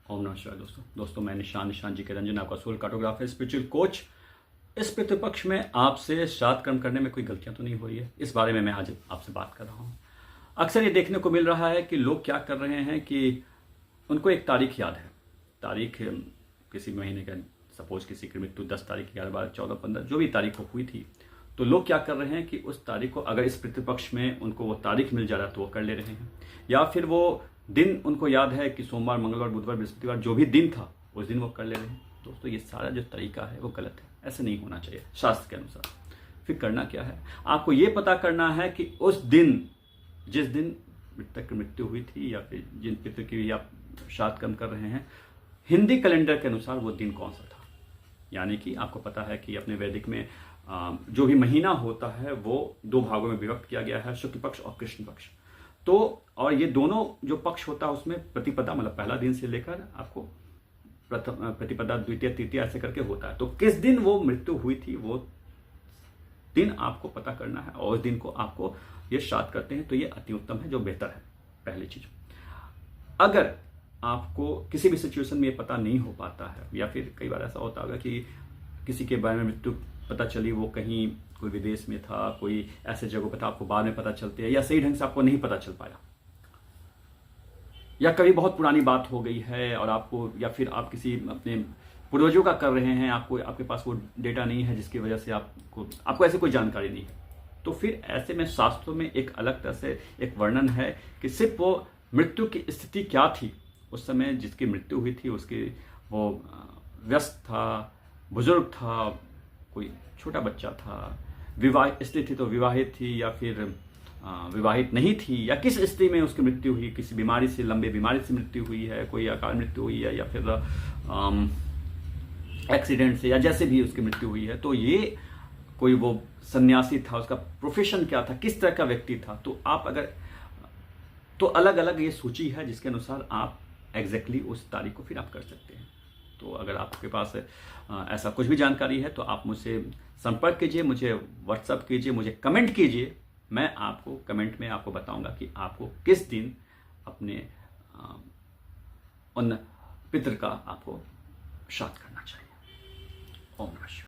ओम नमः शिवाय। दोस्तों मैं निशान जी के रंजन, आपका सोल कार्टोग्राफर, स्पिरिचुअल कोच। इस पितृपक्ष में आपसे श्राद्ध कर्म करने में कोई गलतियां तो नहीं हो रही है, इस बारे में मैं आज आपसे बात कर रहा हूँ। अक्सर ये देखने को मिल रहा है कि लोग क्या कर रहे हैं कि उनको एक तारीख याद है, तारीख किसी महीने का, सपोज किसी की मृत्यु 10 तारीख, 11, 12, 14, 15 जो भी तारीख को हुई थी, तो लोग क्या कर रहे हैं कि उस तारीख को, अगर इस पितृपक्ष में उनको वो तारीख मिल जा रहा है तो वो कर ले रहे हैं, या फिर वो दिन उनको याद है कि सोमवार, मंगलवार, बुधवार, बृहस्पतिवार जो भी दिन था उस दिन वो कर ले रहे हैं। दोस्तों ये सारा जो तरीका है वो गलत है, ऐसे नहीं होना चाहिए शास्त्र के अनुसार। फिर करना क्या है, आपको ये पता करना है कि उस दिन, जिस दिन मृतक की मृत्यु हुई थी या फिर जिन पितृ की आप श्राद्ध कर्म कर रहे हैं, हिंदी कैलेंडर के अनुसार वो दिन कौन सा था। यानी कि आपको पता है कि अपने वैदिक में जो भी महीना होता है वो 2 भागों में विभक्त किया गया है, शुक्ल पक्ष और कृष्ण पक्ष। तो और ये दोनों जो पक्ष होता है उसमें प्रतिपदा, मतलब पहला दिन से लेकर आपको प्रथम प्रतिपदा, द्वितीय, तृतीय ऐसे करके होता है। तो किस दिन वो मृत्यु हुई थी वो दिन आपको पता करना है, और उस दिन को आपको ये श्राद्ध करते हैं तो ये अति उत्तम है, जो बेहतर है। पहली चीज, अगर आपको किसी भी सिचुएशन में ये पता नहीं हो पाता है, या फिर कई बार ऐसा होता होगा कि किसी के बारे में मृत्यु पता चली, वो कहीं कोई विदेश में था, कोई ऐसे जगह पर था, आपको बाद में पता चलती है, या सही ढंग से आपको नहीं पता चल पाया, या कभी बहुत पुरानी बात हो गई है और आपको, या फिर आप किसी अपने पूर्वजों का कर रहे हैं, आपको आपके पास वो डेटा नहीं है जिसकी वजह से आपको ऐसी कोई जानकारी नहीं है, तो फिर ऐसे में शास्त्रों में एक अलग तरह से एक वर्णन है कि सिर्फ वो मृत्यु की स्थिति क्या थी उस समय, जिसकी मृत्यु हुई थी उसकी, वो व्यस्त था, बुजुर्ग था, कोई छोटा बच्चा था, विवाह स्त्री थी तो विवाहित थी, या फिर विवाहित नहीं थी, या किस स्थिति में उसकी मृत्यु हुई, किसी बीमारी से, लंबे बीमारी से मृत्यु हुई है, कोई अकाल मृत्यु हुई है, या फिर एक्सीडेंट से, या जैसे भी उसकी मृत्यु हुई है। तो ये कोई वो सन्यासी था, उसका प्रोफेशन क्या था, किस तरह का व्यक्ति था, तो आप अगर, तो अलग अलग ये सूची है जिसके अनुसार आप एग्जैक्टली उस तारीख को फिर आप कर सकते हैं। तो अगर आपके पास ऐसा कुछ भी जानकारी है तो आप मुझसे संपर्क कीजिए, मुझे व्हाट्सअप कीजिए, मुझे कमेंट कीजिए। मैं आपको कमेंट में आपको बताऊंगा कि आपको किस दिन अपने उन पितृ का आपको श्राद्ध करना चाहिए। ओम नमः शिवाय।